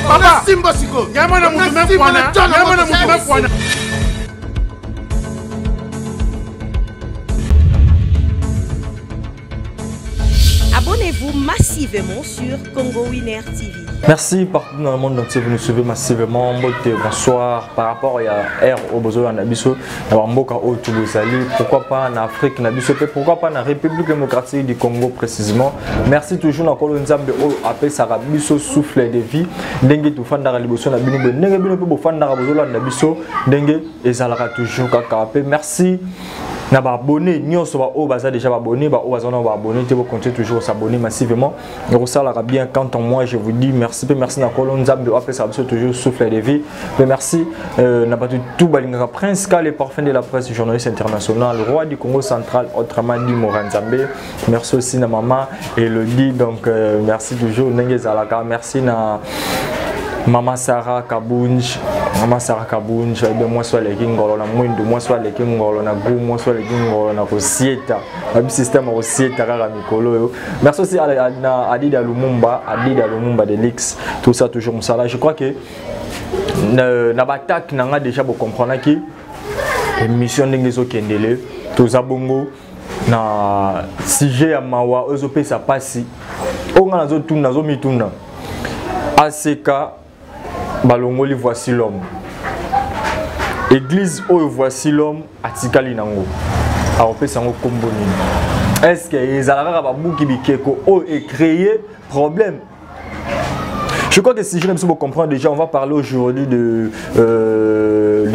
Papa, Simbosiko. Yamana Moutoumé Fouana. Yamana Moutoumé Fouana. Abonnez-vous massivement sur Congo Winner TV. Merci partout dans le monde entier, vous nous suivez massivement. Bonsoir. Par rapport à Air au besoin en Abisso, pourquoi pas en Afrique, pourquoi pas en République démocratique du Congo précisément. Merci toujours encore le Nzambe au appel Sarabiso souffle de vie. Dengue tout fan dans l'émotion na bino dengue bino peu fan dans besoin na biso dengue et ça toujours kakapé. Merci. Na ba abonné nyonso ba o baza déjà abonné ba o baza na ba abonné te continuer toujours s'abonner massivement et ça la bien quand moi je vous dis merci na kolonza de appeler ça toujours souffle de vie merci na pas tout balinga prince Kale parfum de la presse journaliste international roi du Congo central autrement dit Moranzambe merci aussi na maman Elodie donc merci toujours Nenge Zalaka merci na Maman Sarah Kabunj, moi soit les kingolo na mwendo, moi soit les kingolo na gou, moi soit les kingolo na kosieta, le système kosieta kaka mikolo. Merci aussi à Adida Lumumba de l'X, tout ça toujours ça. Je crois que na batak nanga déjà pour comprendre que émission n'engezo kendele, tout ça bongo na sujet ya mawa ozope ça passe. Onga nazo tuna nazo mituna. ACK Balongoli voici l'homme. Église où voici l'homme atikali nango. Aope sango komboni. Est-ce que les alara babuki bikeko o est créé problème? Je crois que si je ne sais pas comprendre déjà, on va parler aujourd'hui de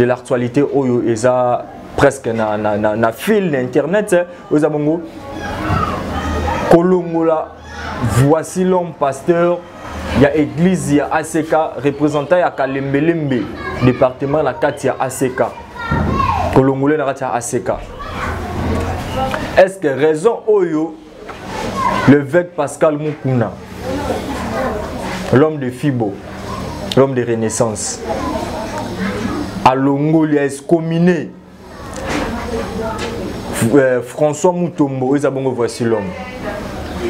l'actualité oyo eza presque na fil d'internet aux abongo. Kolongola voici l'homme pasteur. Il y a église, il y a ACK, représentant il y a Kalembelembe, département la 4 il y a ACK. Kolongolais na il y a ACK. Est-ce que raison oyo l'évêque Pascal Mukuna, l'homme de Fibo, l'homme de Renaissance, à Longoli a excommuné François Mutombo, ils ont voici l'homme.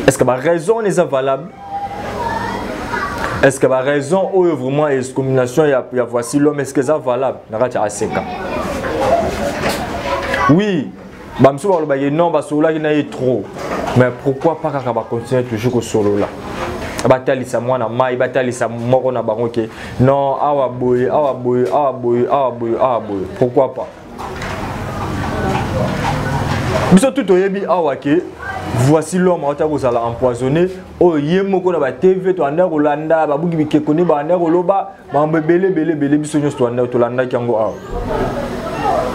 Est-ce que la raison est valable? Est-ce que la raison où vraiment excommunication il y a voici l'homme, est-ce que c'est valable? Oui, non, trop. Mais pourquoi pas continuer toujours sur là? Non, pourquoi pas? Voici l'homme qui a empoisonné. Oh, yemoko na ba TV to anda Rolanda, babuki bikekoni ba anda Roloba, ba belé bisonyo to anda to landa kango a.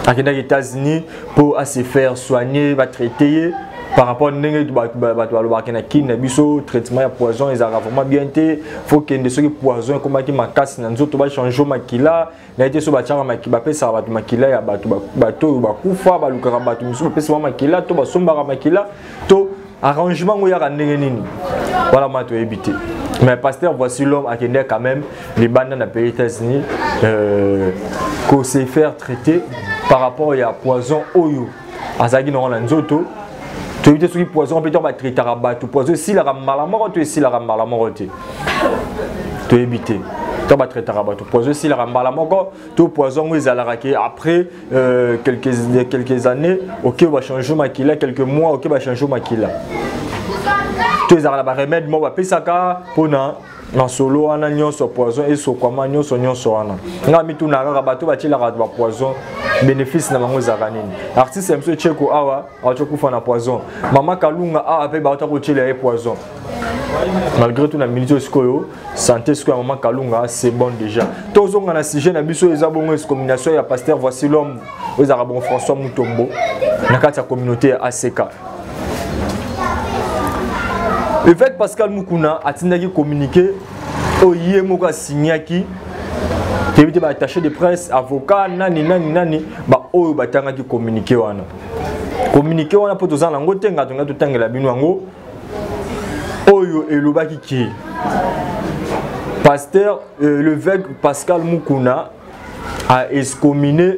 Akenda aux États-Unis pour se faire soigner, va traiter par rapport à na biso traitement ya poison ils ont vraiment bien été faut que des choses poison comme qui makasi na nzoto ba changer makila na été so ba chama makila pesa ba makila ya bato ba kufa ba lukara bato miso pesa makila to ba somba makila to arrangement où il y a ndenge nini voilà ma to éviter mais pasteur voici l'homme à Kenya quand même les bandes dans les pays États-Unis qu'on se faire traiter par rapport à poison oyo azagi no na nzoto. Tu évites ce qui poison, peut-être va traiter rabat, tu poison si la malamor, tu es si la malamor, tu évites. Tu vas traiter rabat, tu poison si la malamor, tu poison oui zalarake après quelques années, ok va changer makila, quelques mois, ok va changer makila. Tu es à la remède, moi va pesaka pour na solo ana nyonso poison et so kwama nyonso ana nga mitu na rabato ba tila ba poison bénéfice na bango zakanini artiste monsieur Cheko awa achokufa na poison mama Kalunga awa pe ba ta ko tila poison malgré tout na milito skoyo santé skoyo mama Kalunga c'est bon déjà tozonga na sujet na biso ezabongo excommunication ya pasteur voici l'homme aux arabons François Mutombo na kati ya communauté ACK. L'évêque Pascal Mukuna a communiqué au Yemoko a signé qui était attaché de presse, avocat, nani, bah, oh, bah, t'as communiqué. Communiqué, on a pour tous en langue, t'as tout temps la binuango. Oyo et le qui pasteur, l'évêque Pascal Mukuna a excommuné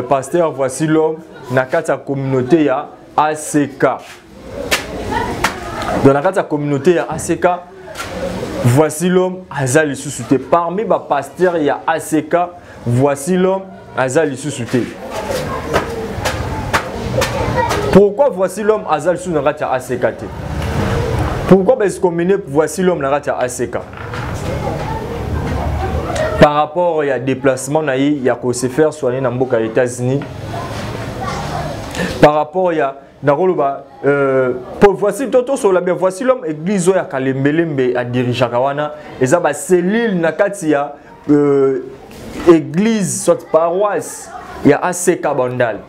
pasteur voici l'homme, na kata communauté ya ACK. Dans la communauté ACK, voici l'homme azali sous-souté. Parmi les pasteurs, il y a ACK, voici l'homme azali sous-souté. Pourquoi voici l'homme azali sous-souté ACK? Pourquoi est-ce qu'on mène voici l'homme azali ACK? Par rapport à déplacement, il y a qu'on se faire soigner dans les États-Unis. Par rapport à voici toto sur la voici l'homme église ya kalembelembe a diriger kawana eza ba cellule na kati ya église soit paroisse ya ACK Bandal.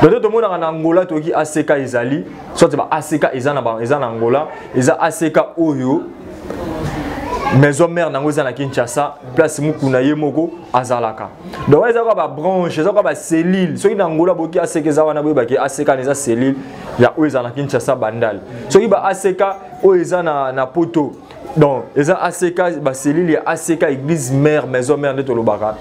Donc tout le monde en Angola to ki ACK ezali soit ba ACK eza na Angola eza ACK oyo maison mère nango eza na Kinshasa place mukuna yemoko azalaka. Donc eza ba branche eza ba cellule soki na Angola boki ACK eza wana boyeba ki ACK eza cellule ya oyo eza na Kinshasa Bandal. Soki ba ACK oyo eza na poto donc eza ACK ba cellule ya ACK église mère maison mère ndeto lobaka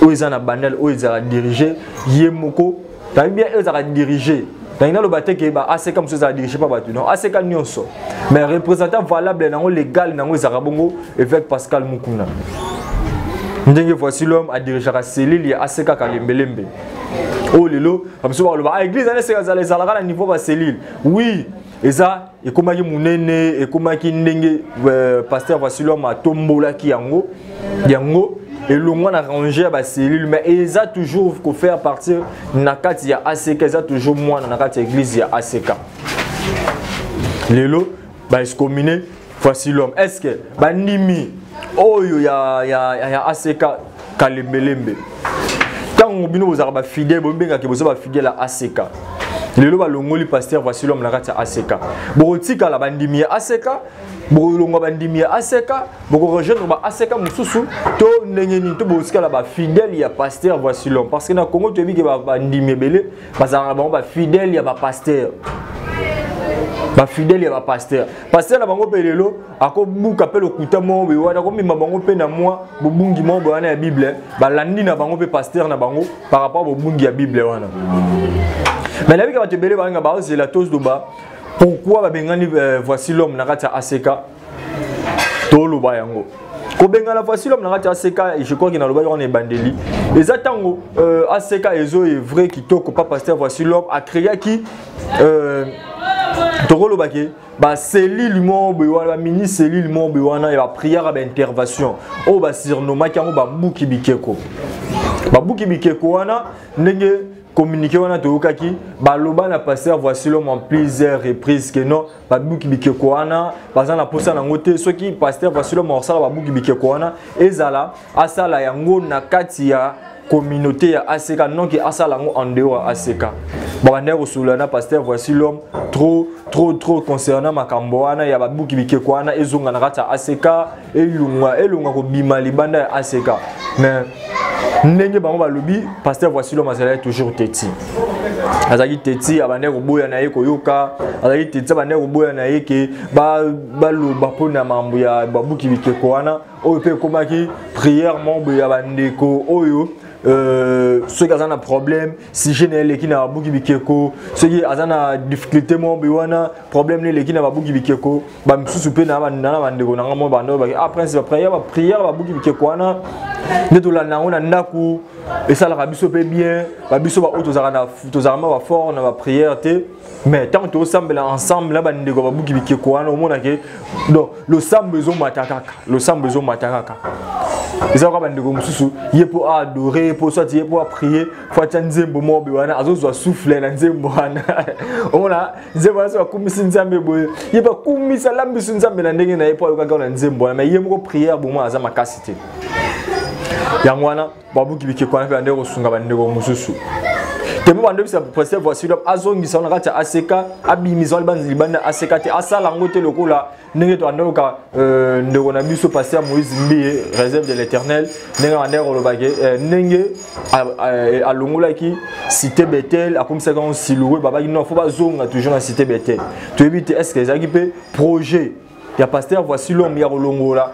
oyo eza na Bandal oyo eza diriger yemoko tabi bien oyo eza diriger. Donc, le bâtiment qui est assez comme ça, dirigé par Batu. Non, assez comme Nyonso. Mais représentant valable, légal, évêque Pascal Mukuna. Voici l'homme à diriger la cellule, il y a assez Kalembelembe. Oh, Lilo, comme ça, l'église, elle est à niveau de la cellule. Oui, et ça, et comme il y a mon aîné, et comme il y a pasteur, voici l'homme à Tombola qui yango. Et le moins arrangé à la cellule, mais ils ont toujours faire partir de la carte, il y a ACK, ils ont toujours moins dans la carte église, il y a ACK. Les lots, ils se combinent, voici l'homme. Est-ce que, Nimi, oh, il y a ACK Kalembelembe. Quand on vous avez fidèle, vous avez fidèle à ACK. Les lots, le pasteur, voici l'homme, la carte ACK. Bon, si la bandimi ACK, Boulonga bandimi ACK, beaucoup rejoindre ba ACK mususu to nengeni to bosika la ba fidèle ya pasteur voici l'homme parce que na Congo tu dis que ba bandimi belé bazara ba fidèle ya ba pasteur. Ba fidèle ya ba pasteur. Pasteur na bango pelelo ako buka pe lokuta mo be wana ko mima bango pe na moi bobungi mo ba na ya Bible ba landi na bango pe pasteur na bango par rapport bobungi ya Bible wana. Mais la vie que va te belé ba nga ba c'est la tose do ba. Pourquoi voici l'homme n'a pas ACK Tolo Bayango. Kobengala voici l'homme n'a pas ACK et je crois qu'il n'a pas de bandeli. Les attendons ACK est vrai qui toque pas pasteur voici l'homme a créé qui Toro Lobake ba cellule mo bewana mini cellule mo bewana ya prière ba intervention o ba sirnoma ki ba buki bikeko. Ba buki bikeko wana ndenge communiquer wana toyokaki baloba na pasteur voici l'homme en plusieurs reprises que non babuki bikeko wana baza na posa na ngote soki pasteur voici l'homme osala babuki bikeko wana ezala asala yango na kati ya communauté ya ACK non ki asala yango en dehors ya ACK banda kosulana pasteur voici l'homme trop concernant makambo wana ya babuki bikeko wana ezonga na kati ya ACK elunga ko bima libanda ya ACK mais ndenge bango balobi pasteur voici l'homme azali toujours teti azali teti abande ko boya na ye ko yoka azali teti abande ko boya na ye ke baloba pona mambo ya babuki bikeko wana oyo pe komaki prière mambo ya bandeko oyo ceux qui ont un problème si je n'ai qui n'a pas beaucoup bikeko ceux qui ont une difficulté mon biwana problème les qui n'a pas beaucoup bikeko ba msusu pe na bandeko na ngamo bando après c'est prière ba beaucoup bikeko wana neto la na ona ndaku et ça la biso pe bien ba biso ba autozarama ba fort na ba prière te mais tant que ensemble ensemble ba ndeko ba beaucoup bikeko wana au mona ke donc le sam besoin matakaka et ça ba ndeko msusu yepo adorer pour sortir pour prier faut nzembo mo biwana azozo souffler na nzembo wana ona nzembo wana so kumisa nzambe boye yeba kumisa lambisu nzambe na ndenge na yepo yoka na nzembo mais yemo prière bo mo aza makasite yangwana babuki bikeko na pe ndeko sunga ba ndeko mususu temo bande bisa pasteur voici l'homme azongisa na kati ACK abimisa libanzi libanda ACK te asala ngote lokola ndenge to andoka ndeko na biso pasteur Moïse Mbiye réserve de l'Éternel ndenge andeko lobake ndenge alongola ki cité Bethel akomisa quand siloué baba ki non faut pas zonga toujours na cité Bethel tu évite est-ce que ezaki pe projet ya pasteur voici l'homme ya kolongola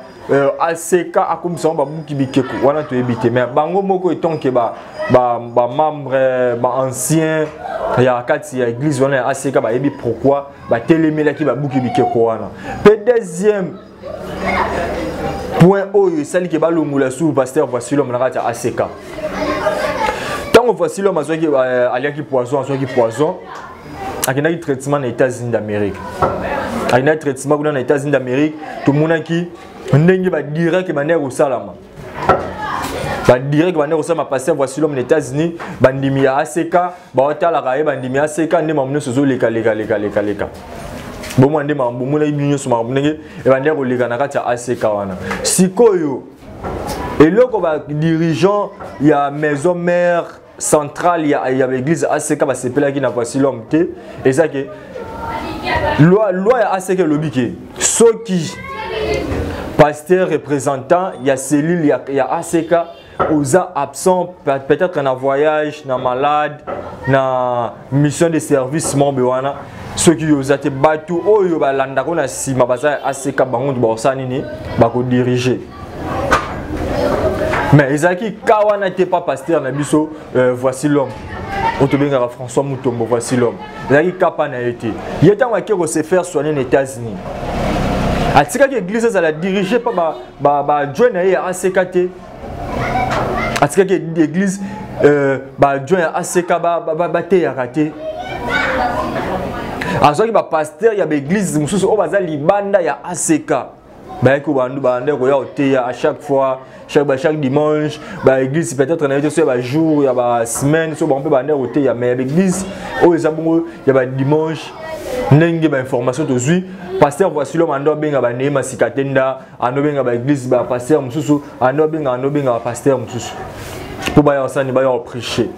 ACK akomisa babuki bikeko wana to éviter mais bango moko etonke ba membre ba ancien il y a kati ya église wana ya ACK ba yebi pourquoi ba telemela ki ba buki bikeko wana. Pe deuxième point oyo sali ke ba longula sous pasteur voici l'homme na kati ya ACK. Tant voici l'homme azoki aliaki poison akendaki traitement na États-Unis d'Amérique. Akendaki traitement kuna na États-Unis d'Amérique to monaki ndenge ba direct manière au salama. Ba direct manière au salama pasteur voici l'homme aux États-Unis bandimi ya ACK ba otala kaye bandimi ya ACK nde mamune sozo leka. Bomo ande mambo na ibinyo so mambo ndenge e bandeko leka na kati ya ACK wana. Sikoyo eloko ba dirigeant ya maison mère centrale ya l'église ACK va s'appeler qui n'a pas si l'homme té et ça que loi ya ACK lobike ceux qui pasteur représentant il y a cellule il y a ACK aux absents peut-être en voyage na malade na mission de service membre wana ceux qui ont été battus oyo balanda ko na sima baza ACK bango ba osanini ba ko diriger. Mais Isaki Kawa n'était pas pasteur Nabiso, voici l'homme. Autobengara François Moutombo, voici l'homme. Isaki Kapa n'a été. Il était en train de se faire soigner aux États-Unis. A tika que l'église ça la dirigée par John à ACKT. A tika que l'église John à ACK te ya raté. A ce qui va pasteur il y a l'église mususu o baza libanda ya ACK. Bah écoute à chaque fois chaque dimanche bah église peut-être on sur bah jour il y a bah semaine sur on peut bander au thé mais l'église oh il y a bah dimanche n'engue bah information tout suite pasteur voici l'homme ando benga bah nema sikatenda ando benga bah église bah pasteur mususu ando benga pasteur mususu pour bah ça ni bah prêcher.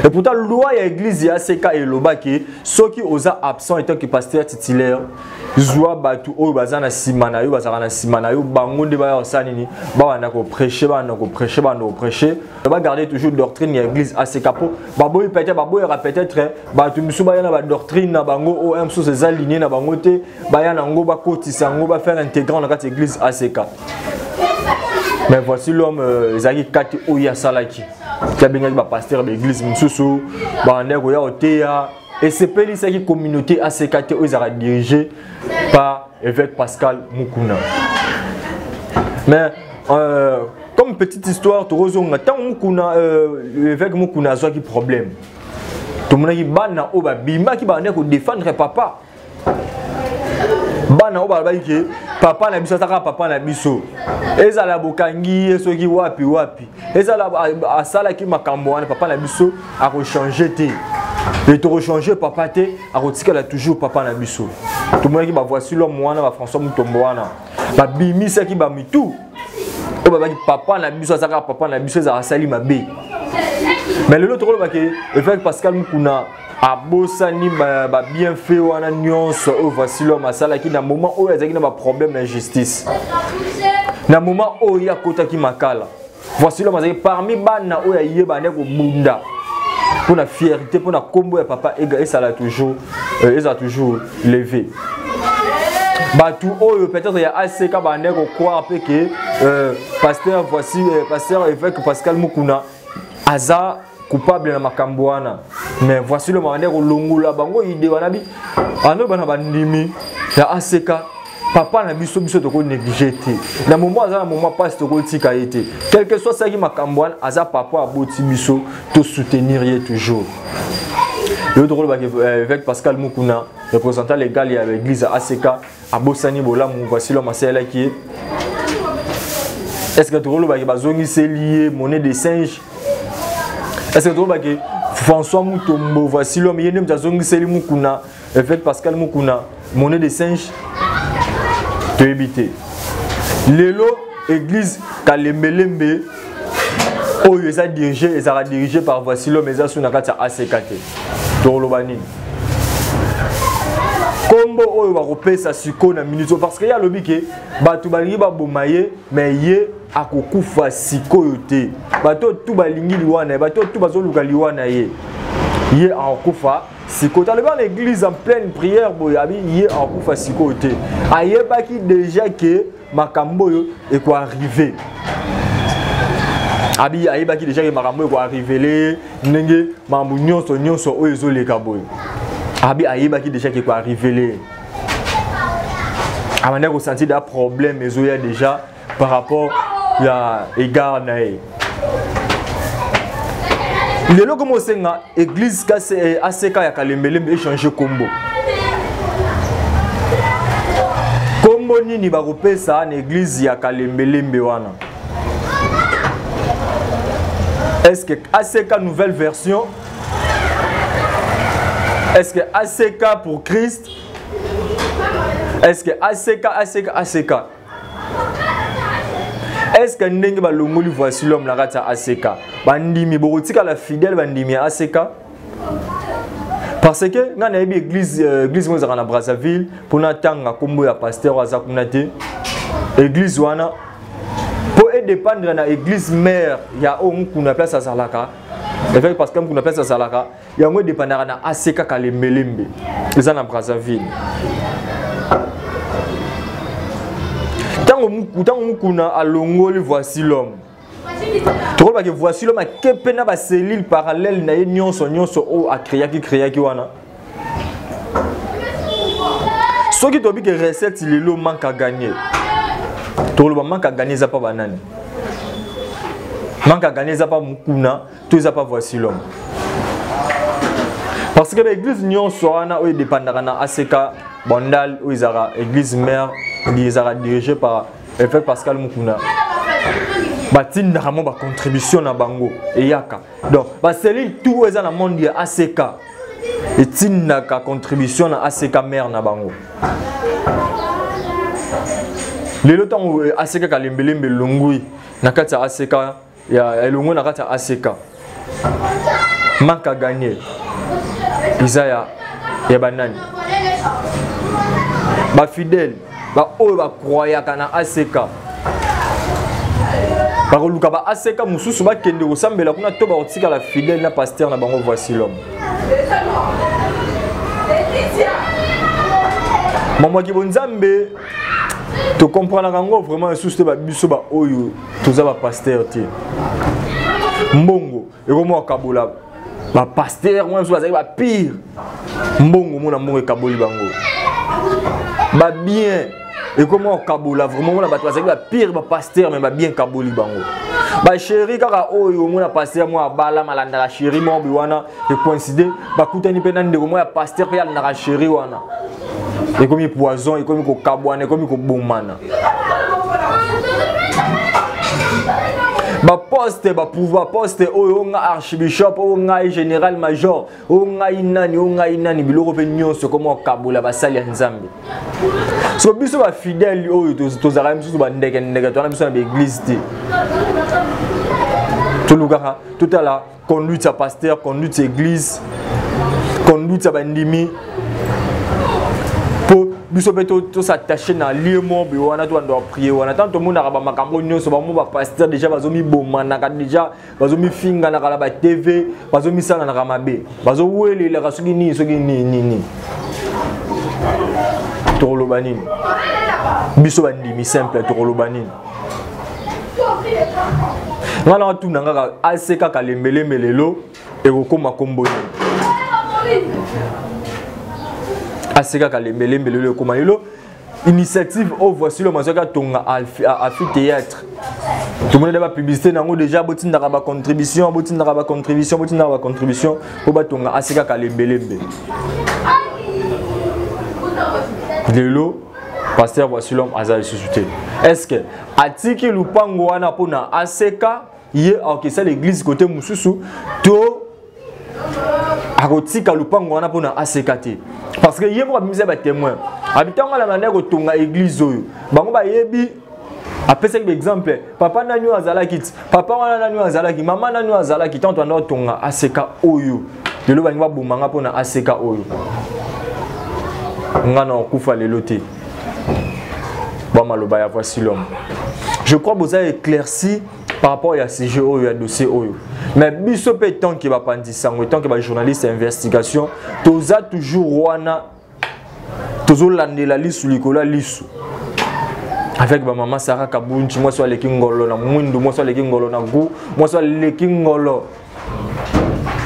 Et pourtant loi ya église ya ACK et lobaki ceux qui osa absent étant que pasteur titulaire Zoua batu o bazana simana yo bazana simana yo bango de ba osani ni ba wana ko prêcher ba garder toujours doctrine ya église ACK po baboy peut-être batu misu ba yana ba doctrine na bango o mso ces alignés na bango te ba yana ngo ba kotisa ngo ba faire intégrant dans cette église ACK. Mais voici l'homme Zaki Kati Oya Salaki qui a bien ba pasteur de l'église msusu ba ndeko ya oteya. Et c'est cette communauté ACKT où ils sont dirigés par évêque Pascal Mukuna. Mais comme petite histoire, tant Mukuna évêque Mukuna a un problème. Tout le monde qui bana oba bima qui bana ko défendre papa. Bana oba baiki papa na biso taka papa na biso. Ezala bokangi soki wapi. Ezala asala ki makambo wana papa na biso a changer te. Et tu rechanges papa te, a retiré toujours papa na biso. Tout le monde qui va voici l'homme wana va François Moutombo wana. Ba bimi ça qui ba mitou. O ba papa na biso ça papa na biso ça sali mabe. Mais le autre ba que évêque Pascal Mukuna a bosani ba bien fait wana nuance o voici l'homme asala qui na moment où ezaki na ba problème d'injustice. Na moment où ya kota ki makala. Voici l'homme azaki parmi bana o ya yeba ne ko bunda. Pour la fierté, pour la combo et papa, et ça l'a toujours levé. Tout peut-être il y a ACK Bander au croire que pasteur voici pasteur évêque Pascal Mukuna Aza coupable na makambwana. Mais voici le Bander au Longola bango idée wanabi. Ano bana bandimi ya ACK. Papa na biso toko négligé. Na moment aza na moment pas toko tika été. Quel que soit ça qui makambwana aza papa aboti biso to soutenir toujours. Le drôle avec Pascal Mukuna, représentant légal de l'église ACK à Bossani Bola mon voici l'homme là qui est-ce que drôle avec bazongi c'est lié monnaie des singes. Est-ce que drôle avec François Moutombo voici l'homme il y a même bazongi c'est Mukuna avec Pascal Mukuna monnaie des singes. De éviter. L'élo église Kalembelembe où ils sont dirigés par voici l'homme ils sont dans ACKT. Torlobani. Combo où va repérer sa succo na minute parce qu'il y a le bique batu balingi ba bomaye mais yé akokufa siko yote. Bato tout balingi liwana bato tout bazoluka liwana yé. Yé akokufa si quand on est dans l'église en pleine prière, boyabi yé en coup fasiko te. Aye baki déjà que makambo est quoi arrivé. Abi ayeba ki déjà que makambo ko arriver ndenge mambu nyonso o ezoleka boy. Abi ayeba ki déjà que ko arriver. Amanda ko sentir des problèmes ezoya déjà par rapport à égard nae. Lelo comme osenga église kase ACK ya Kalembelembe échanger combo. Combo nini ba kopesa na église ya Kalembelembe wana. Est-ce que ACK nouvelle version? Est-ce que ACK pour Christ? Est-ce que ACK? Est-ce que ndenge ba longoli voici l'homme la rata ACK? Bandimi bokotika la fidèle bandimi ACK? Parce que ngana yebi église mo za na Brazzaville pour na tanga kombo ya pasteur aza kunate église wana pour dépendre na église mère ya on a place à Salaka. Avec parce que on a place à Salaka, ya ngo dépendre na ACK Kalembelembe. Ils en a Brazzaville. Tant mukuna alongoli voici l'homme. Tu vois que voici l'homme a kepena ba cellule parallèle na nyonso o a créé ki wana. Ce qui tobi que recette lelo manque à gagner. To lo manque à gagner za pa banani. Manque à gagner za pa mukuna, to za pa voici l'homme. Parce que l'église nyonso wana o dépendra na ACK Bandal ou izara église mère qui est dirigée par Évêque Pascal Mukuna. Batin na ba contribution na bango et yaka. Donc ba cellule tout est dans le monde de ACK. Et tinna ka contribution na ACK mère na bango. Le temps où ACK Kalembelembe longui na kata ACK ya longo na kata ACK. Manque à gagner. Isaya ya banani. Ba fidèle ba oyo ba croya kana ACK ba koluka ba ACK mususu ba kende kosambela kuna to ba otika la fidèle na pasteur na bango voici l'homme. Maman ki bonzambe to comprendre kango vraiment susu ba biso ba oyo toza ba pasteur ti mbongo e komo akabola ba pasteur moi so ba pire mbongo mona mbongo ekaboli bango ba bien et comment kabola vraiment na bato ba pire ba pasteur mais ba bien kaboli bango ba chéri kaka oyo mona pasteur moi bala malanda la chéri mo biwana e coïncider ba kutani pena ndeko moi pasteur pe ya na chéri wana et comme poison et comme ko kabwana et comme ko bomana ba poste ba pouvoir poste oyo nga archbishop oyo nga général major oyo nga inani biloko pe nyonso comment kabola ba sali ya nzambe so biso ba fidèle oyo tozaka biso ba ndeke tona biso na église te to lugaka tout à la conduite ya pasteur conduite église conduite ya bandimi pour biso pe to s'attacher na lieu mobe wana to ndo prier wana tant to mona ba makambo nyonso ba mo ba pasteur déjà bazomi bomana ka déjà bazomi finga na kala ba TV bazomi sala na kamabe bazo welela ka soki ni to lobanini biso bandimi simple to lobanini ngala tu nanga ACK Kalembelembe lelo e kokoma kombo ACK Kalembelembe lelo koma lelo initiative au voici le mazoka tonga afi théâtre tout le monde va publicité nango déjà botinda ba contribution pour ba tonga ACK Kalembelembe lelo pasteur voici l'homme azali société est-ce que atiki lupango wana pona ACK ye okesa l'église côté mususu to akotika lupango wana pona ACK te parce que yemo abimiza ba témoin habitanga la manière kotonga église oyo bango ba yebi apesa par exemple papa nanu azalaki papa wana nanu azalaki mama nanu azalaki tant on tonga ACK oyo lelo bangi ba bomanga pona ACK oyo ngana okufa lelo te ba maloba ya voici l'homme. Je crois que vous avez éclairci par rapport à ce jeu ou à dossier oyo. Mais biso pe tant que va pandisango tant que va journaliste investigation toza toujours wana tozo landela lisu likola lisu avec ma maman Sarah Kabunchi, moi soit les Kingolo na Mwindu, moi soit les Kingolo na Gou, moi soit les Kingolo.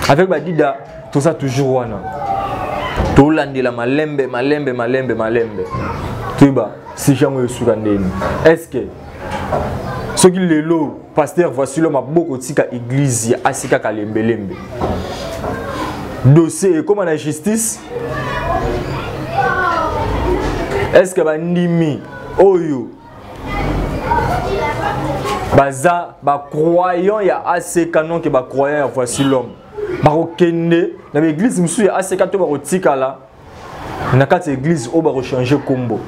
Avec ma Dida, tout ça toujours wana. Tout l'andi la malembe. Tu vois, si jamais je suis est-ce que ce qui est là, pasteur, voici l'homme a beaucoup de église, asika kalembelembe. Dossier comme la justice. Est-ce que bandimi oyo baza ba croyant ya assez canon que ba croyant voici l'homme ba okende na l'église musu ya assez kato ba otika la na kati église o ba changer combo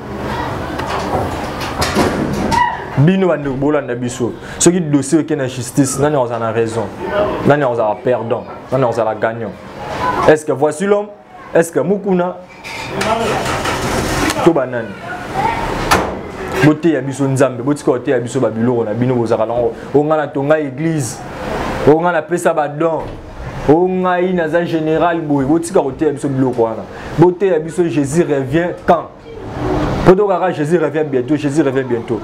bino ba ndebola na biso ce qui dossier que na justice nani on a raison nani on a perdant nani on a gagnant. Est-ce que voici l'homme, est-ce que mukuna to banane bote ya biso nzambe botika ote ya biso babiloko na bino bozaka lango onga na tonga église onga na pesa badon onga ina za général boy botika ote ya biso biloko wana bote ya biso Jésus revient quand poto kaka Jésus revient bientôt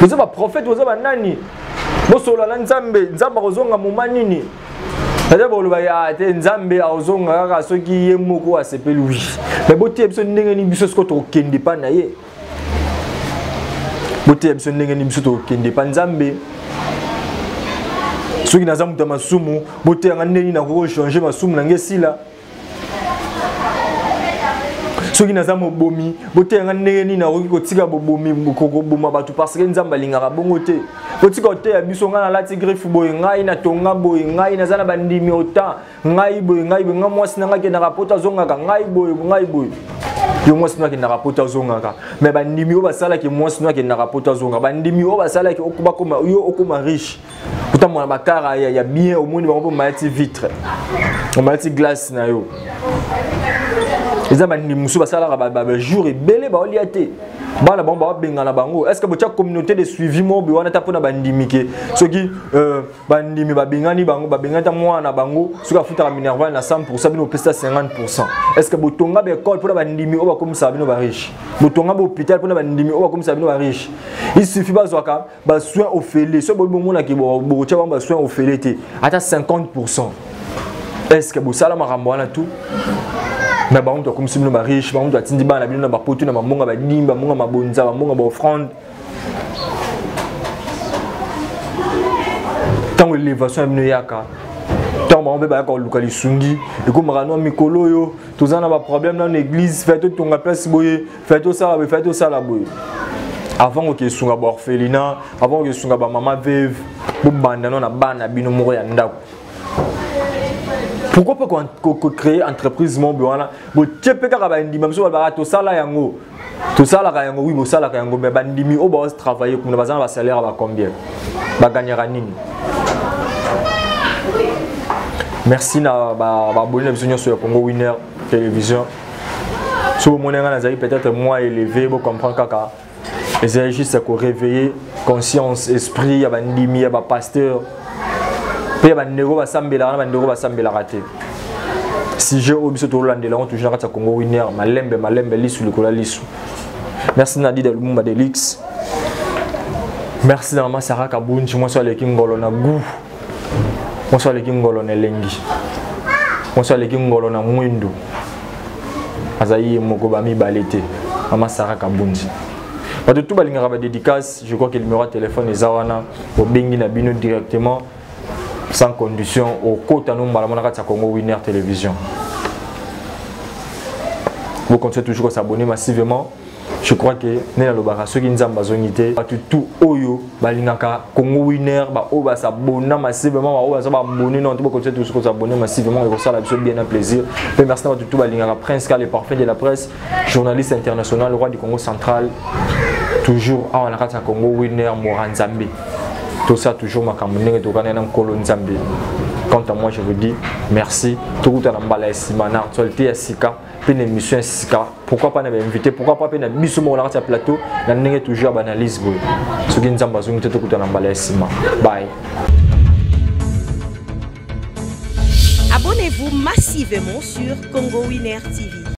vous êtes un prophète vous êtes un nani bosola na nzambe kozonga momanini. C'est-à-dire que Nzambe a osé faire ce qui est moko à sepeli oui. Mais bote ebso ndenge ni biso skoto kende pa na ye. Bote ebso ndenge ni biso to kende pa Nzambe. Soki naza muta masumu, bote nga ndeni na ko changer masumu na ngesila. Soki naza mobomi, bote nga ndenge ni na ko tika bobomi ko boma batu parce que Nzambe lingaka bongo te. Botika ote ya biso nga na lati griffe boy ngai na tonga boy ngai na zana bandimi ota ngai boy nga mwasi na nga ke na rapota zongaka ngai boy yo mwasi na ke na rapota zongaka mais bandimi o basala ke mwasi na ke na rapota zongaka bandimi o basala ke okuba koma yo okoma riche puta mwana bakara ya bien au monde ba ko maati vitre o maati glace na yo eza bandimi musu basala ba jour ebele ba oliate bana bon ba benga na bango est-ce que botia communauté de suivi mo bi wana tapona bandimi ke soki bandimi ba bengani bango ba bengata mwana bango soka futa minerval na 100% bino pesa 50%. Est-ce que botonga be école pour bandimi o ba komisa bino ba riche botonga be hôpital pour bandimi o ba komisa bino ba riche il suffit ba zwaka ba soin ofele so bo mona ke bo botia ba soin ofele te ata 50%. Est-ce que bo sala makambo wana tout mais bah on doit comme si nous riche, bah on doit tindi ba na bino na ba potu na mamonga ba dimba, monga mabonza, monga ba offrande. Tant l'élévation bino yaka. Tant ba on be ba ko lukali sungi, et comme rano mikolo yo, tous en a ba problème dans l'église, fait tout ton place boye, fait tout ça la boye. Avant que sunga ba orphelinat, avant que sunga ba maman veuve, bo banda non na bana bino moko ya ndako. Pourquoi pas créer entreprise mon buana bo tiepe kaka ba ndima mso ba to sala yango oui bo sala yango mais ba ndimi o ba travailler comme bazana ba salaire ba combien ba gagnera nini. Merci na ba abonné biso sur Congo Winner télévision so mon nga nazali peut-être moins élevé bo comprendre kaka c'est juste ko réveiller conscience esprit ya ba ndimi ya ba pasteur. Si je au biso toujours na Congo Winner malembe lisu likola lisu. Merci Nadi de Lumumba Delix. Merci Maman Sarah Kabunchi, moi soit les Kingolo na Gou. Moi soit les Kingolo na Lengi. Moi soit les Kingolo na Mwindu. Azayi moko ba mi balete. Maman Sarah Kabunchi. Ba de tout balinga ba dédicace, je crois que le numéro de téléphone est zawana au bengi na bino directement. Sans condition au côté nous malamona Congo Winner télévision. Vous continuez toujours à s'abonner massivement. Je crois que nous avons ceux qui nous ont besoin tout oyo balingaka Congo Winner ba o ba s'abonner massivement ba o ba s'abonner non tout continuer toujours à s'abonner massivement et ça la bien un plaisir. Et merci à tout balingaka Prince Cal, le parfait de la presse, journaliste international, le roi du Congo central. Toujours à la Congo Winner Moranzambi. Tout ça toujours ma campagne de Ghana en colonie Zambie. Quant à moi je vous dis merci. Tout le monde a simana, solté à Sika, une émission Sika. Pourquoi pas n'avoir invité, pourquoi pas n'avoir mis sur mon plateau, n'a toujours banalise vous. Ce qui nous a besoin de tout le monde a simana. Bye. Abonnez-vous massivement sur Congo Winner TV.